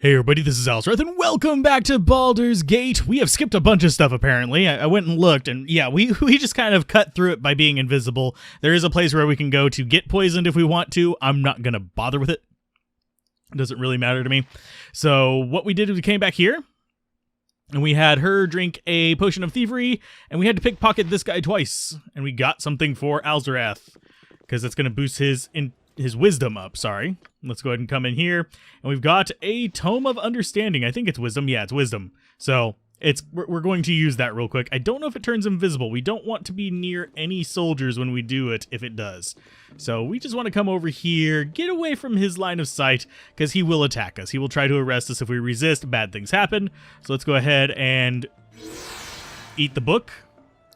Hey everybody, this is Alzorath, and welcome back to Baldur's Gate. We have skipped a bunch of stuff, apparently. I went and looked, and yeah, we just kind of cut through it by being invisible. There is a place where we can go to get poisoned if we want to. I'm not going to bother with it. It doesn't really matter to me. So what we did is we came back here, and we had her drink a potion of thievery, and we had to pickpocket this guy twice, and we got something for Alzorath, because it's going to boost his wisdom up, sorry. Let's go ahead and come in here. And we've got a Tome of Understanding. I think it's wisdom. Yeah, it's wisdom. So we're going to use that real quick. I don't know if it turns invisible. We don't want to be near any soldiers when we do it, if it does. So we just want to come over here, get away from his line of sight, because he will attack us. He will try to arrest us if we resist. Bad things happen. So let's go ahead and eat the book.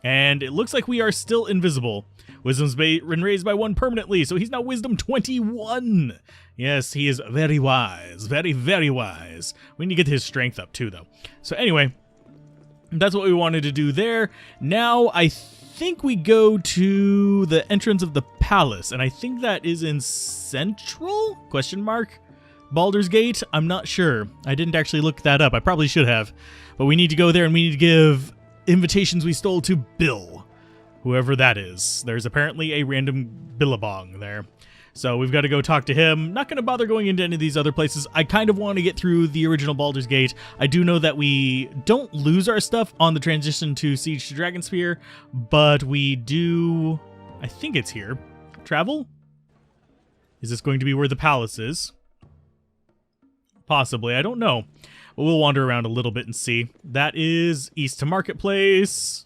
And it looks like we are still invisible. Wisdom's been raised by 1 permanently, so he's now Wisdom 21. Yes, he is very wise. Very, very wise. We need to get his strength up too, though. So anyway, that's what we wanted to do there. Now, I think we go to the entrance of the palace, and I think that is in Central? ? Baldur's Gate? I'm not sure. I didn't actually look that up. I probably should have. But we need to go there, and we need to give invitations we stole to Bill. Whoever that is. There's apparently a random Billabong there. So we've got to go talk to him. Not going to bother going into any of these other places. I kind of want to get through the original Baldur's Gate. I do know that we don't lose our stuff on the transition to Siege to Dragonspear, but we do... I think it's here. Travel? Is this going to be where the palace is? Possibly. I don't know. But we'll wander around a little bit and see. That is East to Marketplace.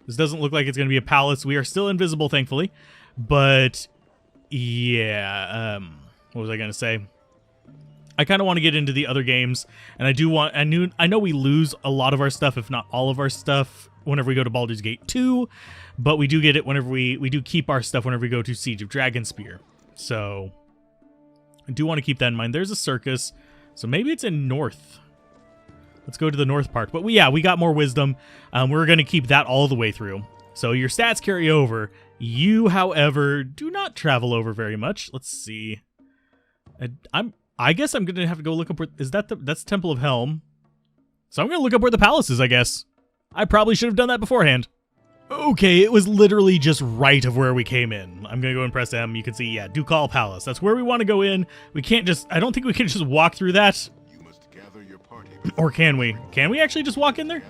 This doesn't look like it's going to be a palace. We are still invisible, thankfully. But, yeah, what was I going to say? I kind of want to get into the other games. And I know we lose a lot of our stuff, if not all of our stuff, whenever we go to Baldur's Gate 2. But we do get it whenever we do keep our stuff whenever we go to Siege of Dragonspear. So, I do want to keep that in mind. There's a circus. So maybe it's in North. Let's go to the north part. But we got more wisdom. We're going to keep that all the way through. So your stats carry over. You, however, do not travel over very much. Let's see. I guess I'm going to have to go look up where... That's Temple of Helm. So I'm going to look up where the palace is, I guess. I probably should have done that beforehand. Okay, it was literally just right of where we came in. I'm going to go and press M. You can see, yeah, Ducal Palace. That's where we want to go in. We can't just... I don't think we can just walk through that. Or can we? Can we actually just walk in there?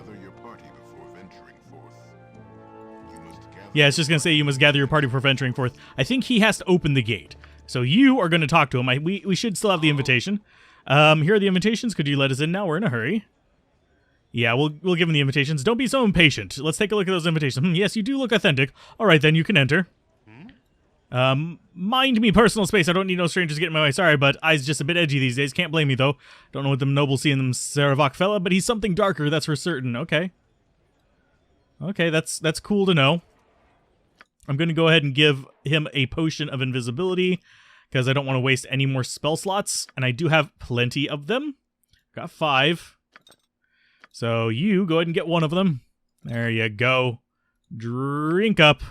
Yeah, it's just going to say you must gather your party before venturing forth. I think he has to open the gate. So you are going to talk to him. We should still have the invitation. Here are the invitations. Could you let us in now? We're in a hurry. Yeah, we'll give him the invitations. Don't be so impatient. Let's take a look at those invitations. Yes, you do look authentic. All right, then you can enter. Mind me personal space. I don't need no strangers getting in my way. Sorry, but I's just a bit edgy these days. Can't blame me, though. Don't know what them nobles see in them Saravok fella, but he's something darker, that's for certain. Okay. Okay, that's cool to know. I'm going to go ahead and give him a potion of invisibility, because I don't want to waste any more spell slots, and I do have plenty of them. Got 5. So you go ahead and get 1 of them. There you go. Drink up.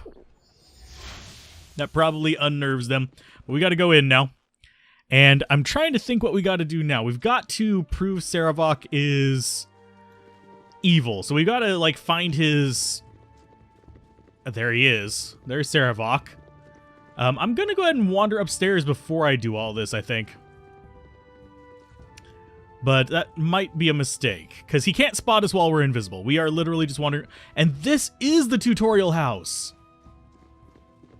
That probably unnerves them. But we got to go in now. And I'm trying to think what we got to do now. We've got to prove Saravok is evil. So we got to, like, find his... There he is. There's Saravok. I'm going to go ahead and wander upstairs before I do all this, I think. But that might be a mistake. Because he can't spot us while we're invisible. We are literally just wandering... And this is the tutorial house.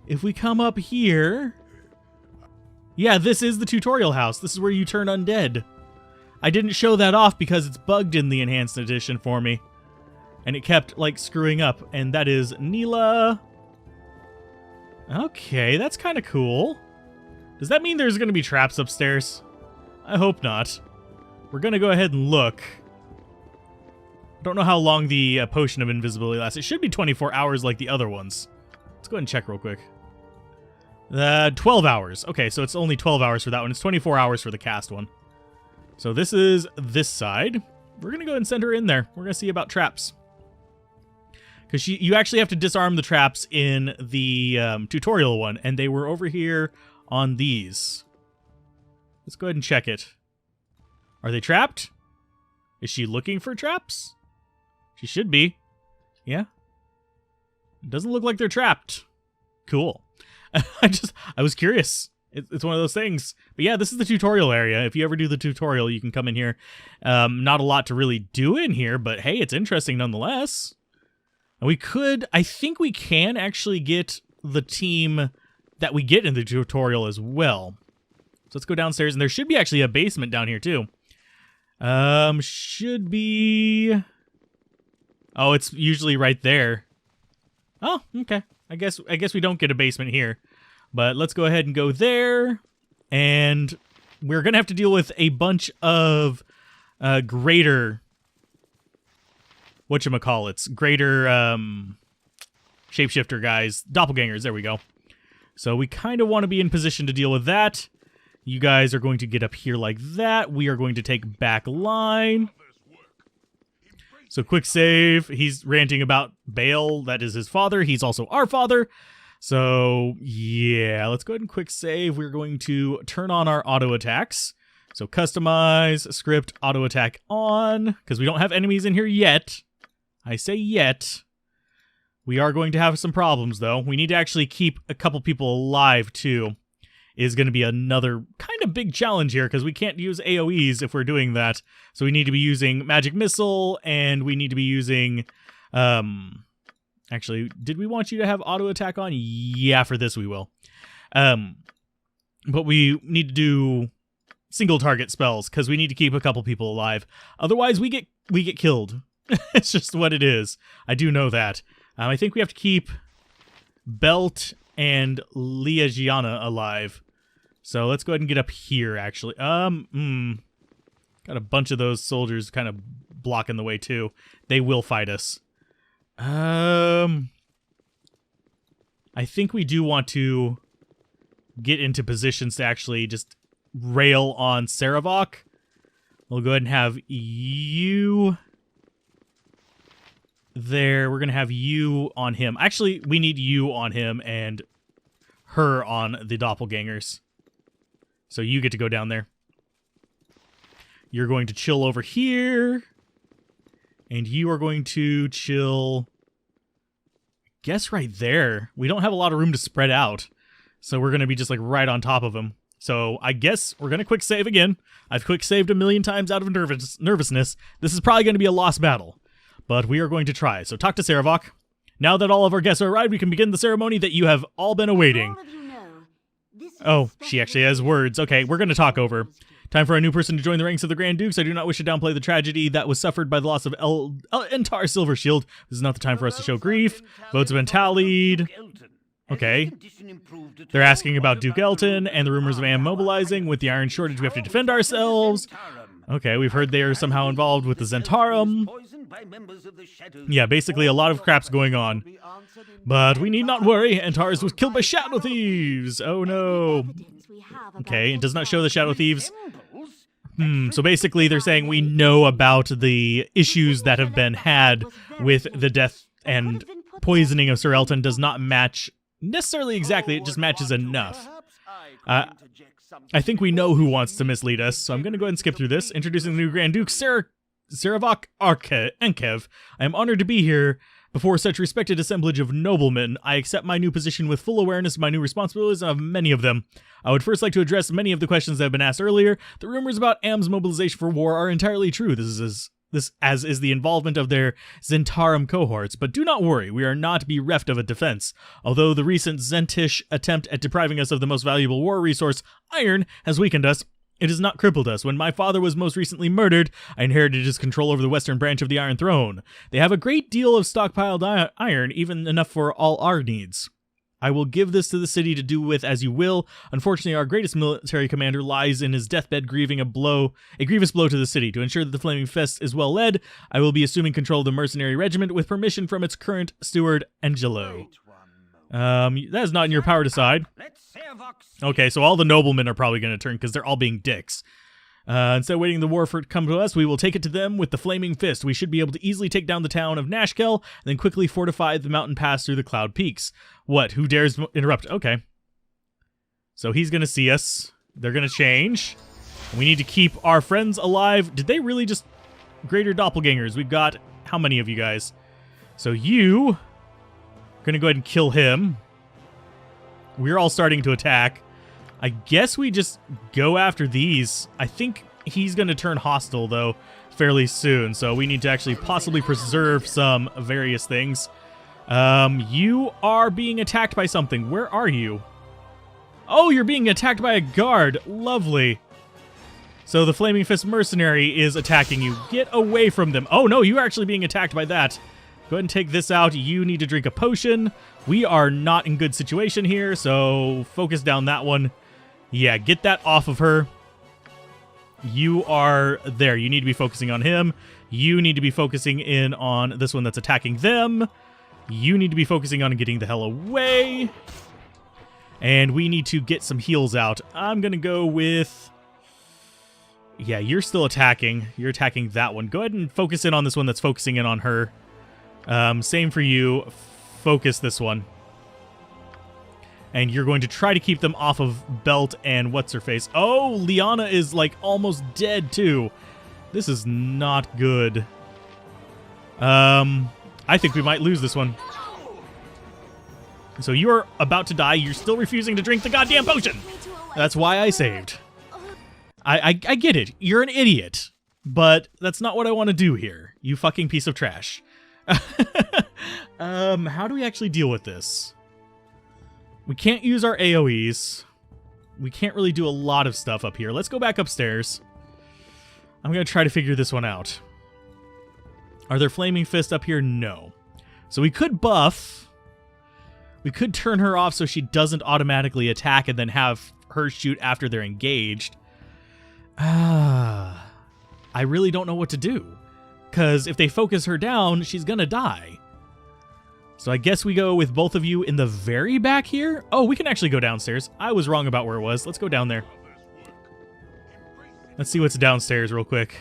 If we come up here... Yeah, this is the tutorial house. This is where you turn undead. I didn't show that off because it's bugged in the enhanced edition for me. And it kept, like, screwing up. And that is Neela. Okay, that's kind of cool. Does that mean there's going to be traps upstairs? I hope not. We're going to go ahead and look. I don't know how long the potion of invisibility lasts. It should be 24 hours like the other ones. Let's go ahead and check real quick. 12 hours. Okay, so it's only 12 hours for that one. It's 24 hours for the cast one. So this is this side. We're going to go and send her in there. We're going to see about traps. Because you actually have to disarm the traps in the tutorial one, and they were over here on these. Let's go ahead and check it. Are they trapped? Is she looking for traps? She should be. Yeah. It doesn't look like they're trapped. Cool. I was curious. It's one of those things. But yeah, this is the tutorial area. If you ever do the tutorial, you can come in here. Not a lot to really do in here, but hey, it's interesting nonetheless. And we could, I think we can actually get the team that we get in the tutorial as well. So let's go downstairs, and there should be actually a basement down here too. Should be... Oh, it's usually right there. Oh, okay. I guess we don't get a basement here. But let's go ahead and go there. And we're going to have to deal with a bunch of greater... whatchamacallits? Greater shapeshifter guys. Doppelgangers, there we go. So we kind of want to be in position to deal with that. You guys are going to get up here like that. We are going to take back line. So quick save. He's ranting about Bale. That is his father. He's also our father. So yeah, let's go ahead and quick save. We're going to turn on our auto attacks. So customize, script, auto attack on, because we don't have enemies in here yet. I say yet. We are going to have some problems though. We need to actually keep a couple people alive too. Is going to be another kind of big challenge here because we can't use AoEs if we're doing that. So we need to be using Magic Missile, and we need to be using... Actually, did we want you to have auto attack on? Yeah, for this we will. But we need to do single target spells because we need to keep a couple people alive. Otherwise, we get killed. It's just what it is. I do know that. I think we have to keep Belt and Liagiana alive. So let's go ahead and get up here, actually. Got a bunch of those soldiers kind of blocking the way, too. They will fight us. I think we do want to get into positions to actually just rail on Saravok. We'll go ahead and have you there. We're going to have you on him. Actually, we need you on him and her on the doppelgangers. So you get to go down there. You're going to chill over here. And you are going to chill, I guess, right there. We don't have a lot of room to spread out. So we're going to be just like right on top of him. So I guess we're going to quick save again. I've quick saved a million times out of nervousness. This is probably going to be a lost battle. But we are going to try. So talk to Saravok. Now that all of our guests are arrived, we can begin the ceremony that you have all been awaiting. Oh, she actually has words. Okay, we're going to talk over. Time for a new person to join the ranks of the Grand Dukes. I do not wish to downplay the tragedy that was suffered by the loss of Entar Silvershield. This is not the time for us to show grief. Votes have been tallied. Okay. They're asking about Duke Elton and the rumors of Am mobilizing. With the iron shortage, we have to defend ourselves. Okay, we've heard they are somehow involved with the Zentarum. Yeah, basically a lot of crap's going on. But we need not worry. Antares was killed by Shadow Thieves. Oh no. Okay, it does not show the Shadow Thieves. So basically they're saying we know about the issues that have been had with the death and poisoning of Sir Elton does not match necessarily exactly, it just matches enough. I think we know who wants to mislead us, so I'm going to go ahead and skip through this. Introducing the new Grand Duke, Saravok Enkev. I am honored to be here before such respected assemblage of noblemen. I accept my new position with full awareness of my new responsibilities and of many of them. I would first like to address many of the questions that have been asked earlier. The rumors about Am's mobilization for war are entirely true. This is the involvement of their Zentarum cohorts, but do not worry, we are not bereft of a defense. Although the recent Zentish attempt at depriving us of the most valuable war resource, iron, has weakened us, it has not crippled us. When my father was most recently murdered, I inherited his control over the western branch of the Iron Throne. They have a great deal of stockpiled iron, even enough for all our needs. I will give this to the city to do with as you will. Unfortunately, our greatest military commander lies in his deathbed grieving a grievous blow to the city. To ensure that the Flaming Fest is well led, I will be assuming control of the mercenary regiment with permission from its current steward, Angelo. That is not in your power to decide. Okay, so all the noblemen are probably going to turn because they're all being dicks. Instead of waiting the war for it to come to us, we will take it to them with the Flaming Fist. We should be able to easily take down the town of Nashkel, and then quickly fortify the mountain pass through the Cloud Peaks. What? Who dares interrupt? Okay. So he's going to see us. They're going to change. We need to keep our friends alive. Did they really just... Greater doppelgangers. We've got... How many of you guys? So you... Gonna go ahead and kill him. We're all starting to attack. I guess we just go after these. I think he's gonna turn hostile, though, fairly soon. So we need to actually possibly preserve some various things. You are being attacked by something. Where are you? Oh, you're being attacked by a guard. Lovely. So the Flaming Fist Mercenary is attacking you. Get away from them. Oh, no, you're actually being attacked by that. Go ahead and take this out. You need to drink a potion. We are not in good situation here, so focus down that one. Yeah, get that off of her. You are there. You need to be focusing on him. You need to be focusing in on this one that's attacking them. You need to be focusing on getting the hell away. And we need to get some heals out. I'm going to go with... Yeah, you're still attacking. You're attacking that one. Go ahead and focus in on this one that's focusing in on her. Same for you. Focus this one. And you're going to try to keep them off of Belt and what's-her-face. Oh, Liana is, like, almost dead, too. This is not good. I think we might lose this one. So you're about to die. You're still refusing to drink the goddamn potion. That's why I saved. I get it. You're an idiot. But that's not what I want to do here. You fucking piece of trash. How do we actually deal with this? We can't use our AoEs. We can't really do a lot of stuff up here. Let's go back upstairs. I'm going to try to figure this one out. Are there Flaming Fists up here? No. So we could buff. We could turn her off so she doesn't automatically attack and then have her shoot after they're engaged. I really don't know what to do. Because if they focus her down, she's going to die. So I guess we go with both of you in the very back here. Oh, we can actually go downstairs. I was wrong about where it was. Let's go down there. Let's see what's downstairs real quick.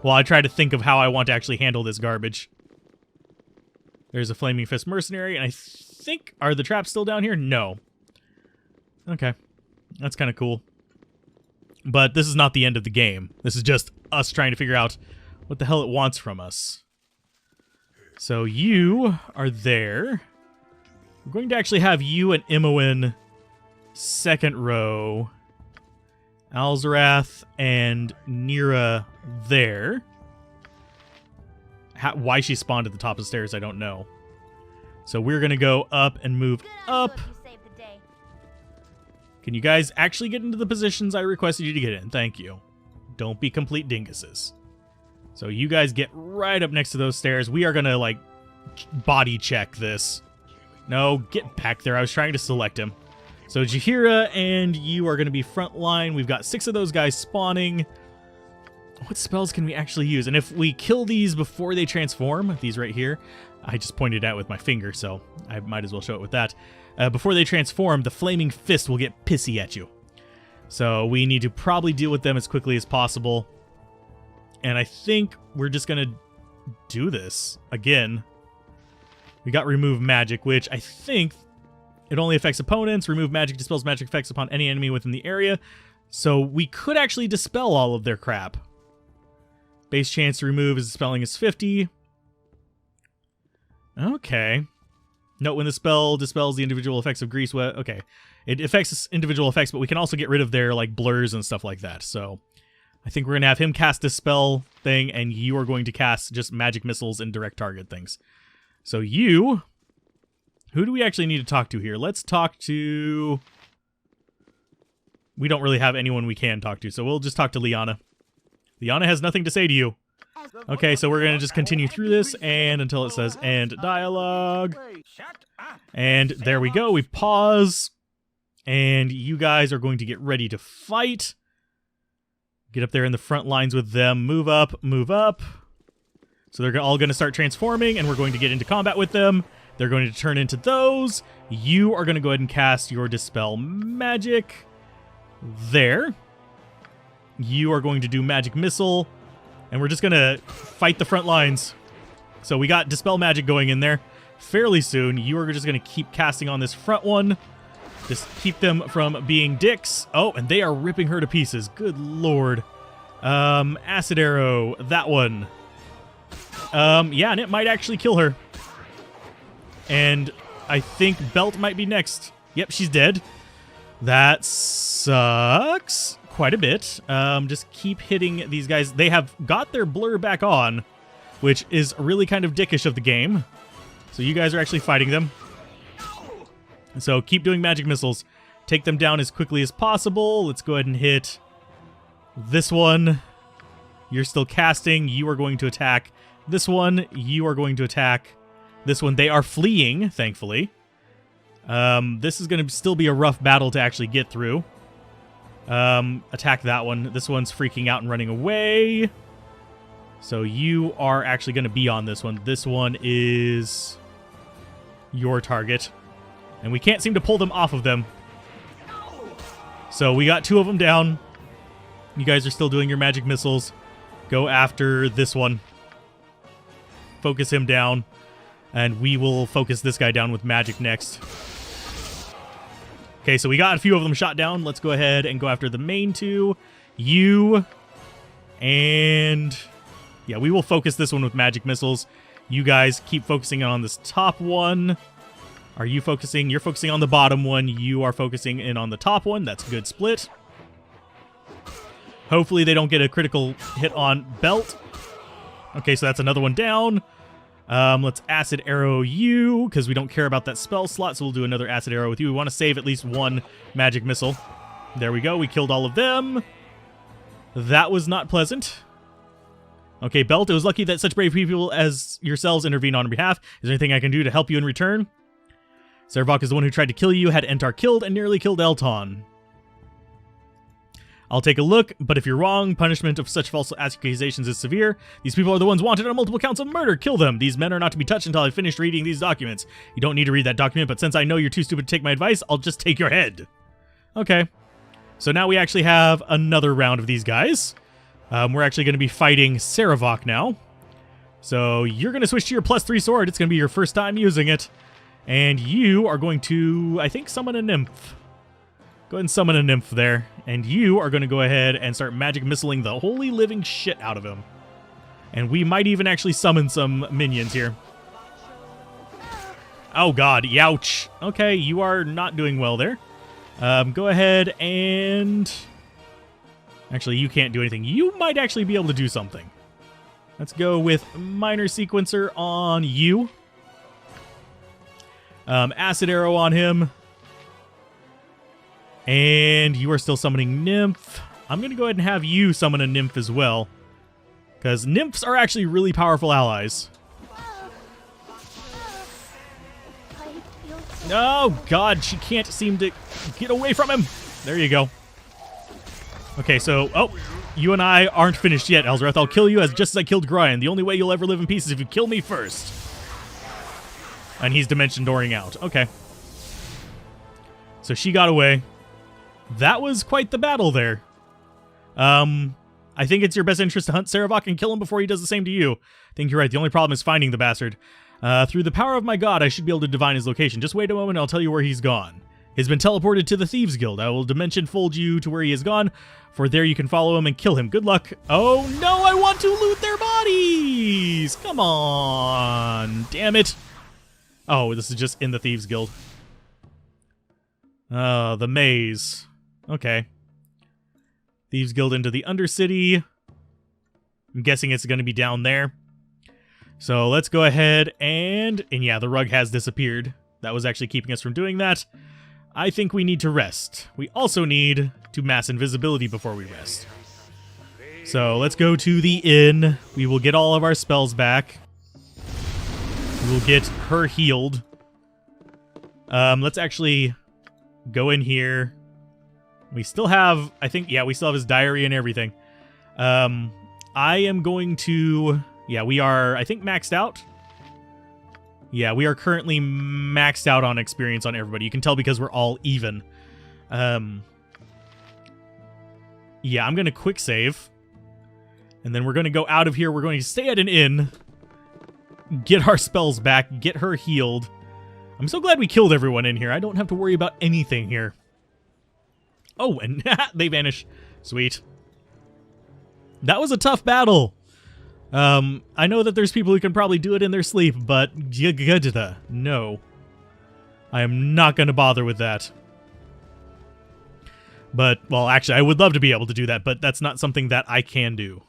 While I try to think of how I want to actually handle this garbage. There's a Flaming Fist Mercenary, and I think... Are the traps still down here? No. Okay. That's kind of cool. But this is not the end of the game. This is just us trying to figure out what the hell it wants from us. So you are there. We're going to actually have you and Imoen second row. Alzorath and Nira there. Why she spawned at the top of the stairs, I don't know. So we're going to go up and move up. Can you guys actually get into the positions I requested you to get in? Thank you. Don't be complete dinguses. So you guys get right up next to those stairs. We are going to, like, body check this. No, get back there. I was trying to select him. So Jaheira and you are going to be front line. We've got 6 of those guys spawning. What spells can we actually use? And if we kill these before they transform, these right here, I just pointed out with my finger, so I might as well show it with that. Before they transform, the Flaming Fist will get pissy at you. So we need to probably deal with them as quickly as possible. And I think we're just going to do this again. We got Remove Magic, which I think it only affects opponents. Remove Magic dispels magic effects upon any enemy within the area. So we could actually dispel all of their crap. Base chance to remove is dispelling is 50. Okay. Note when the spell dispels the individual effects of Grease. Okay. It affects individual effects, but we can also get rid of their like blurs and stuff like that. So I think we're going to have him cast Dispel thing, and you are going to cast just magic missiles and direct target things. So you... Who do we actually need to talk to here? Let's talk to... We don't really have anyone we can talk to, so we'll just talk to Liana. Liana has nothing to say to you. Okay, so we're going to just continue through this and until it says end dialogue. And there we go. We pause. And you guys are going to get ready to fight. Get up there in the front lines with them. Move up, move up. So they're all going to start transforming, and we're going to get into combat with them. They're going to turn into those. You are going to go ahead and cast your Dispel Magic. There. You are going to do Magic Missile. And we're just going to fight the front lines. So we got Dispel Magic going in there fairly soon. You are just going to keep casting on this front one. Just keep them from being dicks. Oh, and they are ripping her to pieces. Good lord. Acid arrow. That one. Yeah, and it might actually kill her. And I think Belt might be next. Yep, she's dead. That sucks quite a bit. Just keep hitting these guys. They have got their blur back on, which is really kind of dickish of the game. So you guys are actually fighting them. So keep doing magic missiles. Take them down as quickly as possible. Let's go ahead and hit this one. You're still casting. You are going to attack. This one, you are going to attack. This one, they are fleeing, thankfully. This is going to still be a rough battle to actually get through. Attack that one. This one's freaking out and running away. So you are actually going to be on this one. This one is your target. And we can't seem to pull them off of them. So we got 2 of them down. You guys are still doing your magic missiles. Go after this one. Focus him down. And we will focus this guy down with magic next. Okay, so we got a few of them shot down. Let's go ahead and go after the main 2. You. And yeah, we will focus this one with magic missiles. You guys keep focusing on this top one. Are you focusing? You're focusing on the bottom one. You are focusing in on the top one. That's a good split. Hopefully they don't get a critical hit on Belt. Okay, so that's another one down. Let's acid arrow you, because we don't care about that spell slot, so we'll do another acid arrow with you. We want to save at least 1 magic missile. There we go. We killed all of them. That was not pleasant. Okay, Belt, it was lucky that such brave people as yourselves intervened on our behalf. Is there anything I can do to help you in return? Servok is the one who tried to kill you, had Entar killed, and nearly killed Elton. I'll take a look, but if you're wrong, punishment of such false accusations is severe. These people are the ones wanted on multiple counts of murder. Kill them. These men are not to be touched until I've finished reading these documents. You don't need to read that document, but since I know you're too stupid to take my advice, I'll just take your head. Okay. So now we actually have another round of these guys. We're actually going to be fighting Servok now. So you're going to switch to your +3 sword. It's going to be your first time using it. And you are going to, I think, summon a nymph. Go ahead and summon a nymph there. And you are going to go ahead and start magic missiling the holy living shit out of him. And we might even actually summon some minions here. Oh god, youch. Okay, you are not doing well there. Go ahead and... Actually, you can't do anything. You might actually be able to do something. Let's go with minor sequencer on you. Acid arrow on him. And you are still summoning nymph. I'm going to go ahead and have you summon a nymph as well. Because nymphs are actually really powerful allies. Oh, God, she can't seem to get away from him. There you go. Okay, so, oh, you and I aren't finished yet, Alzorath. I'll kill you just as I killed Gryan. The only way you'll ever live in peace is if you kill me first. And he's dimension dooring out. Okay. So she got away. That was quite the battle there. I think it's your best interest to hunt Servok and kill him before he does the same to you. I think you're right. The only problem is finding the bastard. Through the power of my god, I should be able to divine his location. Just wait a moment and I'll tell you where he's gone. He's been teleported to the Thieves Guild. I will dimension fold you to where he has gone. For there you can follow him and kill him. Good luck. Oh no, I want to loot their bodies! Come on. Damn it. Oh, this is just in the Thieves Guild. The maze. Okay. Thieves Guild into the Undercity. I'm guessing it's going to be down there. So let's go ahead and yeah, the rug has disappeared. That was actually keeping us from doing that. I think we need to rest. We also need to mass invisibility before we rest. So let's go to the inn. We will get all of our spells back. We will get her healed. Let's actually go in here. We still have, I think, yeah, we still have his diary and everything. I am going to, yeah, we are, I think, maxed out. Yeah, we are currently maxed out on experience on everybody. You can tell because we're all even. Yeah, I'm going to quick save. And then we're going to go out of here. We're going to stay at an inn. Get our spells back. Get her healed. I'm so glad we killed everyone in here. I don't have to worry about anything here. Oh, and they vanish. Sweet. That was a tough battle. I know that there's people who can probably do it in their sleep, but no. I am not going to bother with that. But, well, actually, I would love to be able to do that, but that's not something that I can do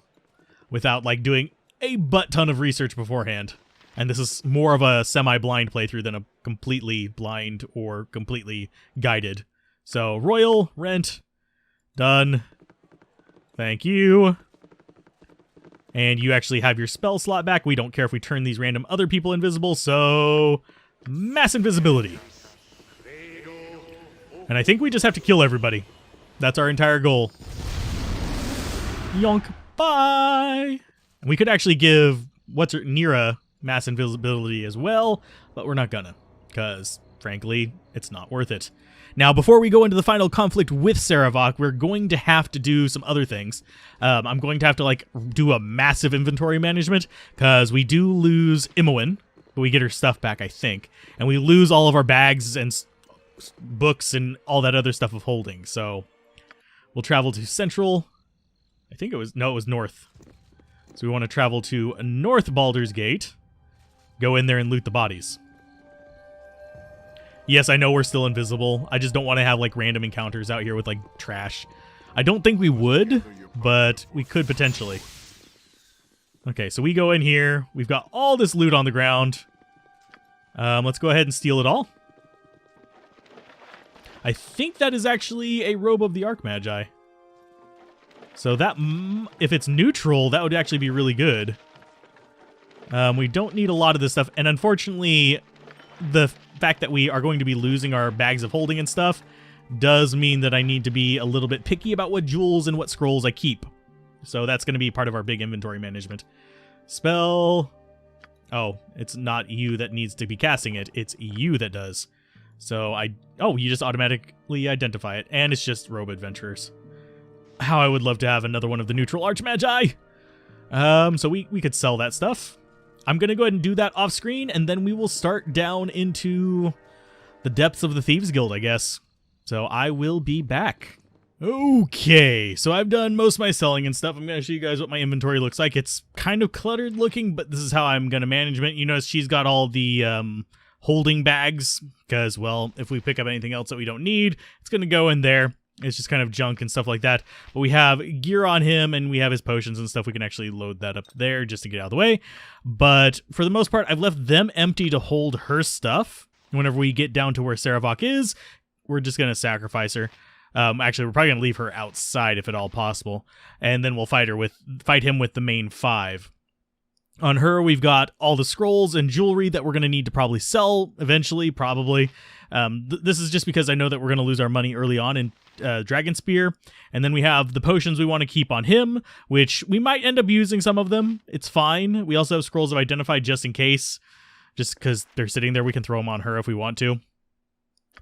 without, like, doing a butt-ton of research beforehand. And this is more of a semi-blind playthrough than a completely blind or completely guided. So, Royal, Rent, done. Thank you. And you actually have your spell slot back. We don't care if we turn these random other people invisible, so mass invisibility. And I think we just have to kill everybody. That's our entire goal. Yonk. Bye. And we could actually give Nira mass invisibility as well, but we're not gonna, because, frankly, it's not worth it. Now, before we go into the final conflict with Sarevok, we're going to have to do some other things. I'm going to have to, like, do a massive inventory management, because we do lose Imoen, but we get her stuff back, I think. And we lose all of our bags and books and all that other stuff of holding. So we'll travel to Central. I think it was North. So we want to travel to North Baldur's Gate. Go in there and loot the bodies. Yes, I know we're still invisible. I just don't want to have, like, random encounters out here with, like, trash. I don't think we would, but we could potentially. Okay, so we go in here. We've got all this loot on the ground. Let's go ahead and steal it all. I think that is actually a robe of the Archmagi. So that, if it's neutral, that would actually be really good. We don't need a lot of this stuff, and unfortunately, the fact that we are going to be losing our bags of holding and stuff does mean that I need to be a little bit picky about what jewels and what scrolls I keep. So that's going to be part of our big inventory management. Spell. Oh, it's not you that needs to be casting it. It's you that does. So you just automatically identify it. And it's just Robe Adventurers. How I would love to have another one of the neutral Archmagi. So we could sell that stuff. I'm going to go ahead and do that off screen, and then we will start down into the depths of the Thieves Guild, I guess. So I will be back. Okay, so I've done most of my selling and stuff. I'm going to show you guys what my inventory looks like. It's kind of cluttered looking, but this is how I'm going to manage it. You notice she's got all the holding bags, because, well, if we pick up anything else that we don't need, it's going to go in there. It's just kind of junk and stuff like that. But we have gear on him, and we have his potions and stuff. We can actually load that up there just to get out of the way. But for the most part, I've left them empty to hold her stuff. Whenever we get down to where Sarevok is, we're just going to sacrifice her. Actually, we're probably going to leave her outside if at all possible. And then we'll fight him with the main 5. On her, we've got all the scrolls and jewelry that we're going to need to probably sell eventually, probably. This is just because I know that we're going to lose our money early on in Dragonspear. And then we have the potions we want to keep on him, which we might end up using some of them. It's fine. We also have scrolls of identify just in case. Just because they're sitting there, we can throw them on her if we want to.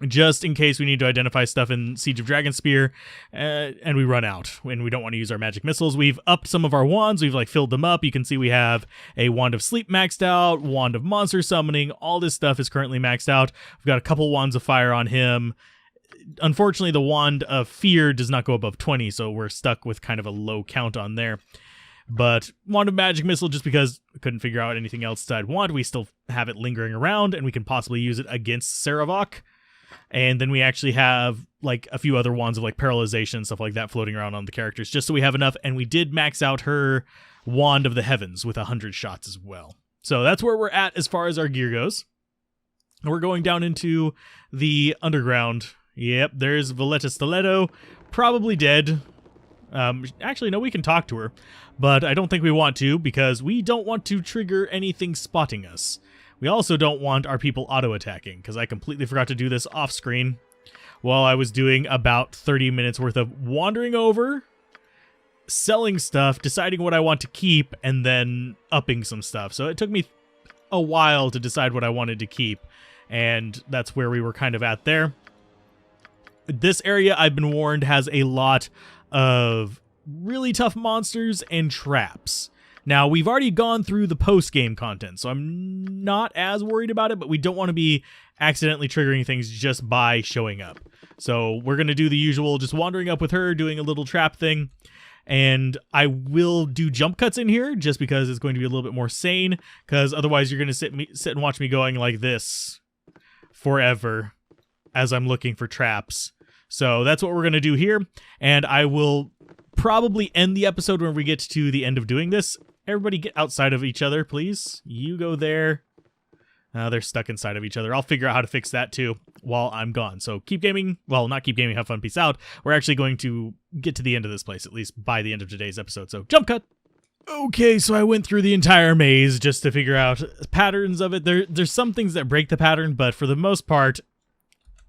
Just in case we need to identify stuff in Siege of Dragonspear, and we run out, and we don't want to use our magic missiles. We've upped some of our wands. We've, like, filled them up. You can see we have a Wand of Sleep maxed out, Wand of Monster Summoning. All this stuff is currently maxed out. We've got a couple Wands of Fire on him. Unfortunately, the Wand of Fear does not go above 20, so we're stuck with kind of a low count on there. But Wand of Magic Missile, just because we couldn't figure out anything else besides Wand, we still have it lingering around, and we can possibly use it against Sarevok. And then we actually have, like, a few other wands of, like, paralyzation and stuff like that floating around on the characters, just so we have enough. And we did max out her Wand of the Heavens with 100 shots as well. So that's where we're at as far as our gear goes. And we're going down into the underground. Yep, there's Valletta Stiletto, probably dead. Actually, no, we can talk to her, but I don't think we want to, because we don't want to trigger anything spotting us. We also don't want our people auto-attacking, because I completely forgot to do this off-screen while I was doing about 30 minutes worth of wandering over, selling stuff, deciding what I want to keep, and then upping some stuff. So it took me a while to decide what I wanted to keep, and that's where we were kind of at there. This area, I've been warned, has a lot of really tough monsters and traps. Now, we've already gone through the post-game content, so I'm not as worried about it, but we don't want to be accidentally triggering things just by showing up. So we're going to do the usual, just wandering up with her, doing a little trap thing. And I will do jump cuts in here just because it's going to be a little bit more sane, because otherwise you're going to sit and watch me going like this forever as I'm looking for traps. So that's what we're going to do here, and I will probably end the episode when we get to the end of doing this. Everybody get outside of each other, please. You go there. They're stuck inside of each other. I'll figure out how to fix that too while I'm gone. So keep gaming. Well, not keep gaming. Have fun. Peace out. We're actually going to get to the end of this place, at least by the end of today's episode. So jump cut. Okay, so I went through the entire maze just to figure out patterns of it. There's some things that break the pattern, but for the most part,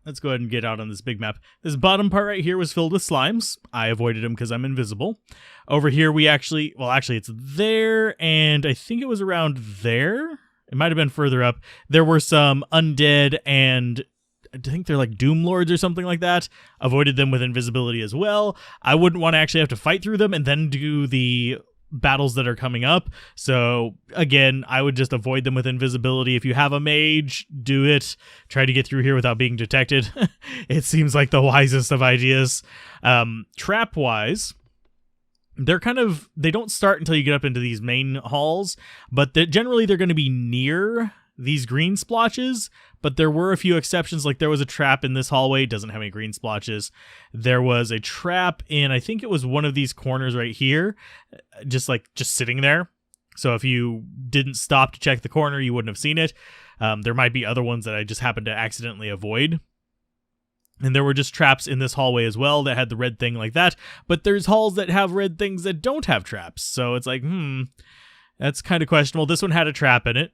let's go ahead and get out on this big map. This bottom part right here was filled with slimes. I avoided them because I'm invisible. Over here, we actually, it's there, and I think it was around there. It might have been further up. There were some undead, and I think they're like Doom Lords or something like that. Avoided them with invisibility as well. I wouldn't want to actually have to fight through them and then do the battles that are coming up. So again, I would just avoid them with invisibility. If you have a mage, do it. Try to get through here without being detected. It seems like the wisest of ideas. Trap wise, they don't start until you get up into these main halls, but generally they're going to be near these green splotches, but there were a few exceptions. Like there was a trap in this hallway, it doesn't have any green splotches. There was a trap in, I think it was one of these corners right here, just sitting there. So if you didn't stop to check the corner, you wouldn't have seen it. There might be other ones that I just happened to accidentally avoid. And there were just traps in this hallway as well that had the red thing like that. But there's halls that have red things that don't have traps. So it's like, that's kind of questionable. This one had a trap in it.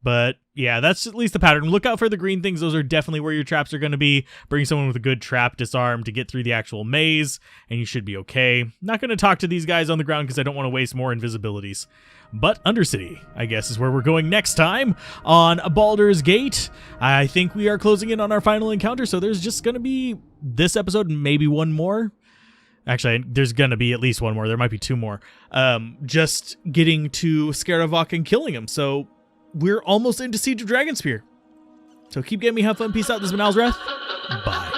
But yeah, that's at least the pattern. Look out for the green things. Those are definitely where your traps are going to be. Bring someone with a good trap disarm to get through the actual maze, and you should be okay. Not going to talk to these guys on the ground because I don't want to waste more invisibilities. But Undercity, I guess, is where we're going next time on Baldur's Gate. I think we are closing in on our final encounter, so there's just going to be this episode and maybe one more. Actually, there's going to be at least one more. There might be two more. Just getting to Scaravok and killing him. So we're almost into Siege of Dragonspear. So keep getting me, have fun, peace out. This has been Alzorath. Bye.